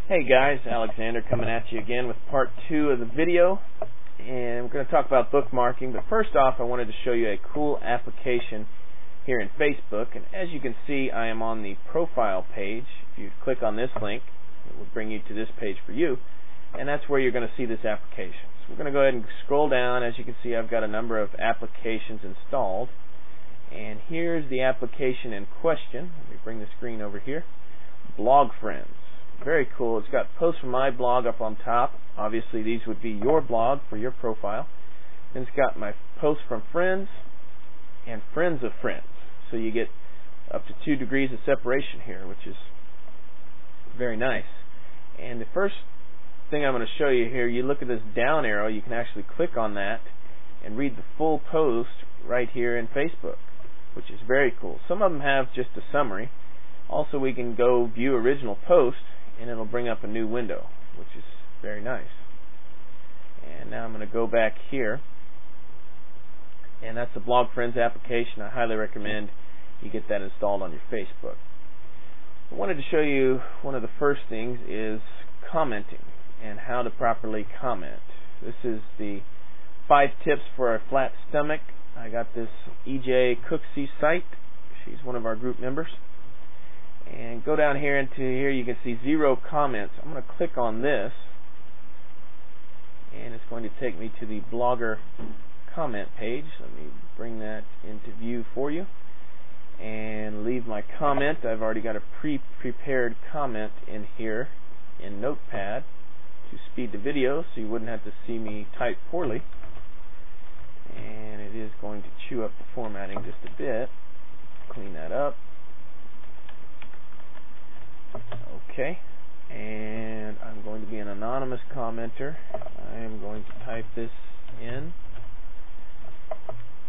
Hey guys, Alexander coming at you again with part 2 of the video, and we're going to talk about bookmarking. But first off, I wanted to show you a cool application here in Facebook, and as you can see, I am on the profile page. If you click on this link, it will bring you to this page for you, and that's where you're going to see this application. So we're going to go ahead and scroll down. As you can see, I've got a number of applications installed, and here's the application in question. Let me bring the screen over here. Blog Friends. Very cool. It's got posts from my blog up on top. Obviously, these would be your blog for your profile. Then it's got my posts from friends and friends of friends. So you get up to 2 degrees of separation here, which is very nice. And the first thing I'm going to show you here, you look at this down arrow, you can actually click on that and read the full post right here in Facebook, which is very cool. Some of them have just a summary. Also, we can go view original posts, and it'll bring up a new window, which is very nice. And now I'm going to go back here, and that's the Blog Friends application. I highly recommend you get that installed on your Facebook. I wanted to show you one of the first things is commenting and how to properly comment. This is the 5 tips for a flat stomach. I got this EJ Cooksey site. She's one of our group members. And go down here into here, you can see 0 comments. I'm going to click on this, and it's going to take me to the blogger comment page. Let me bring that into view for you and leave my comment. I've already got a pre-prepared comment in here in Notepad to speed the video so you wouldn't have to see me type poorly. And it is going to chew up the formatting just a bit. Clean that up. Okay, and I'm going to be an anonymous commenter. I am going to type this in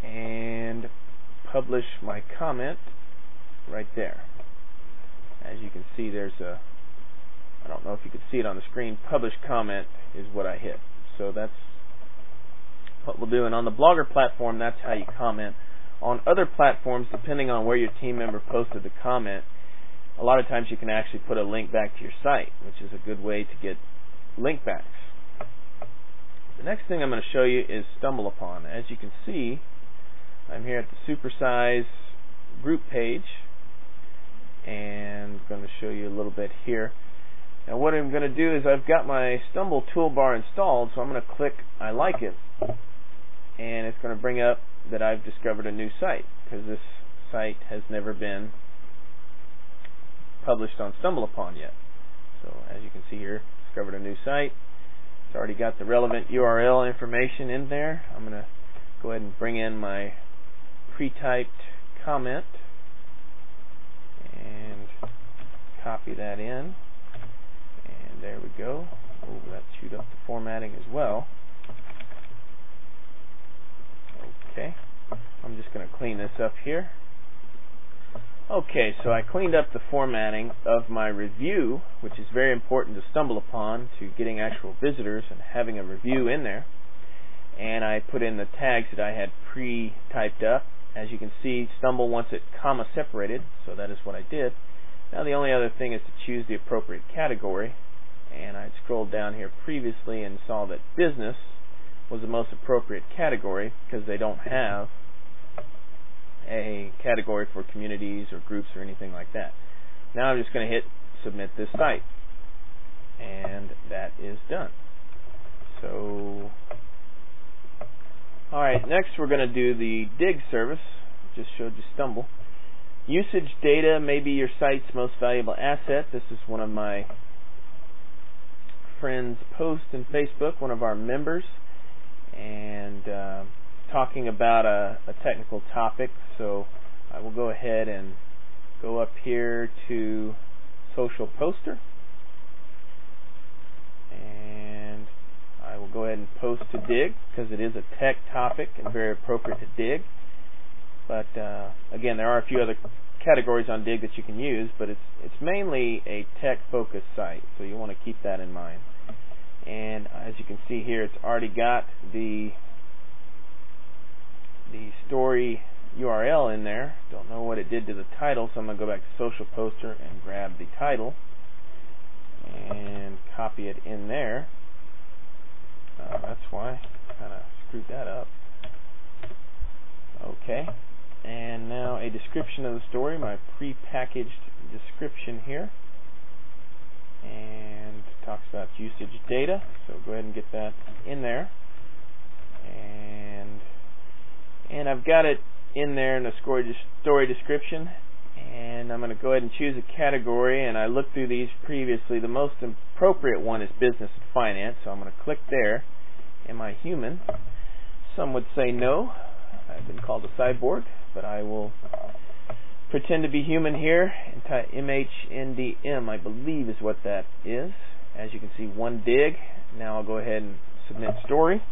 and publish my comment right there. As you can see, there's a, I don't know if you can see it on the screen, publish comment is what I hit. So that's what we'll do. And on the Blogger platform, that's how you comment. On other platforms, depending on where your team member posted the comment, a lot of times you can actually put a link back to your site, which is a good way to get link backs. The next thing I'm going to show you is stumbleupon. As you can see, I'm here at the supersize group page, and I'm going to show you a little bit here. Now what I'm going to do is I've got my Stumble toolbar installed, so I'm going to click I like it, and it's going to bring up that I've discovered a new site, because this site has never been published on StumbleUpon yet. So as you can see here, discovered a new site. It's already got the relevant URL information in there. I'm going to go ahead and bring in my pre-typed comment and copy that in. And there we go. Oh, that chewed up the formatting as well. Okay. I'm just going to clean this up here. Okay, so I cleaned up the formatting of my review, which is very important to StumbleUpon, to getting actual visitors and having a review in there. And I put in the tags that I had pre-typed up. As you can see, Stumble wants it comma separated, so that is what I did. Now the only other thing is to choose the appropriate category. And I scrolled down here previously and saw that business was the most appropriate category because they don't have a category for communities or groups or anything like that. Now I'm just going to hit submit this site, and that is done. So alright, next we're going to do the digg service. Just showed you Stumble. Usage data may be your site's most valuable asset. This is one of my friends' posts in Facebook, one of our members, and talking about a technical topic. So I will go ahead and go up here to social poster, and I will go ahead and post to Digg because it is a tech topic and very appropriate to Digg. But again, there are a few other categories on Digg that you can use, but it's mainly a tech focused site, so you want to keep that in mind. And as you can see here, it's already got the story URL in there. Don't know what it did to the title, so I'm going to go back to social poster and grab the title and copy it in there. That's why I kind of screwed that up. Okay, and now a description of the story, my pre-packaged description here, and talks about usage data, so go ahead and get that in there. And I've got it in there in the story description, and I'm going to go ahead and choose a category. And I looked through these previously. The most appropriate one is business and finance, so I'm going to click there. Am I human? Some would say no. I've been called a cyborg, but I will pretend to be human here and type MHNDM, I believe is what that is. As you can see, one dig. Now I'll go ahead and submit story.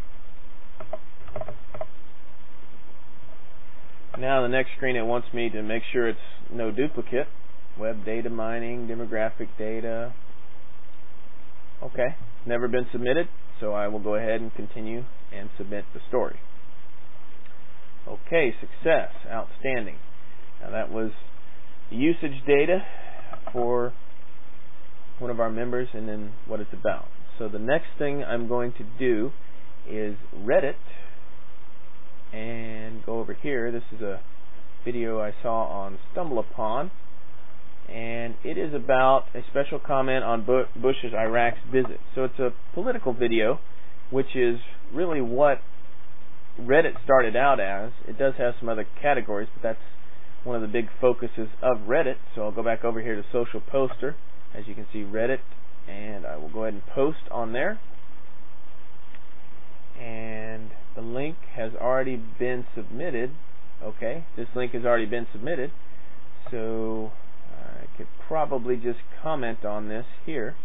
Now the next screen, it wants me to make sure it's no duplicate. Web data mining, demographic data. Okay, never been submitted, so I will go ahead and continue and submit the story. Okay, success, outstanding. Now that was the usage data for one of our members and then what it's about. So the next thing I'm going to do is Reddit and go over here. This is a video I saw on StumbleUpon, and it is about a special comment on Bush's Iraq visit. So it's a political video, which is really what Reddit started out as. It does have some other categories, but that's one of the big focuses of Reddit. So I'll go back over here to Social Poster. As you can see, Reddit, and I will go ahead and post on there. And the link has already been submitted. Okay, this link has already been submitted, so I could probably just comment on this here,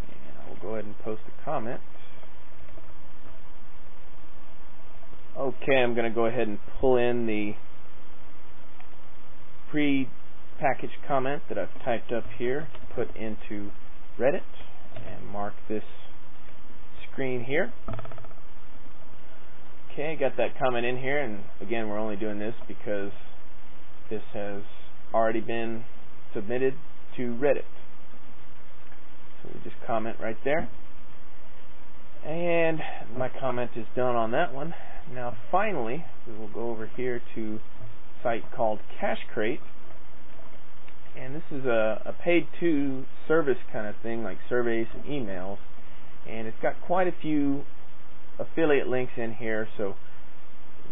and I will go ahead and post a comment. Okay, I'm going to go ahead and pull in the pre-packaged comment that I've typed up here, put into Reddit, and mark this screen here. Okay, got that comment in here, and again, we're only doing this because this has already been submitted to Reddit. So we just comment right there, and my comment is done on that one. Now finally, we will go over here to a site called Cash Crate, and this is a paid-to service kind of thing, like surveys and emails, and it's got quite a few affiliate links in here. So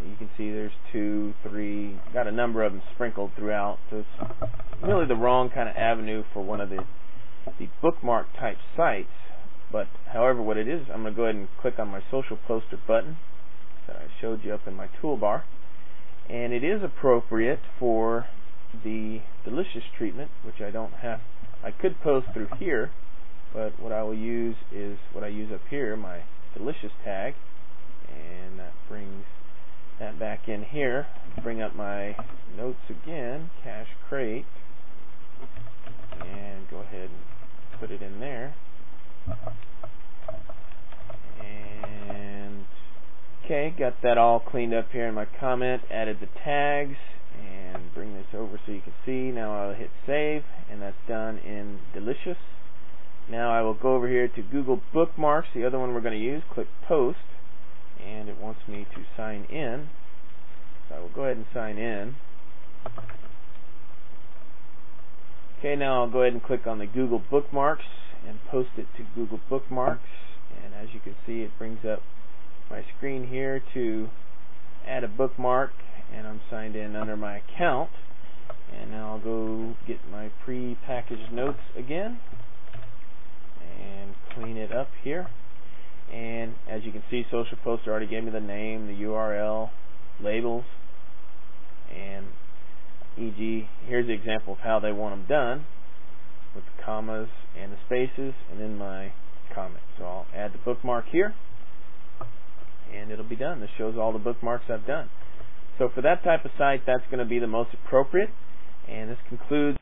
you can see there's 2, 3, got a number of them sprinkled throughout. So it's really the wrong kind of avenue for one of the bookmark type sites. But however, what it is, I'm going to go ahead and click on my Social Poster button that I showed you up in my toolbar, and it is appropriate for the delicious treatment, which I don't have. I could post through here, but what I will use is what I use up here, my delicious tag, and that brings that back in here. Bring up my notes again, Cash Crate, and go ahead and put it in there. And okay, got that all cleaned up here in my comment, added the tags, and bring this over so you can see. Now I'll hit save, and that's done in delicious. Now I will go over here to Google Bookmarks, the other one we're going to use, click post, and it wants me to sign in. So I will go ahead and sign in. Okay, now I'll go ahead and click on the Google Bookmarks and post it to Google Bookmarks, and as you can see, it brings up my screen here to add a bookmark, and I'm signed in under my account. And now I'll go get my pre-packaged notes again and clean it up here. And as you can see, Social Poster already gave me the name, the URL, labels, and e.g. here's the example of how they want them done, with the commas and the spaces, and then my comment. So I'll add the bookmark here, and it'll be done. This shows all the bookmarks I've done. So for that type of site, that's going to be the most appropriate. And this concludes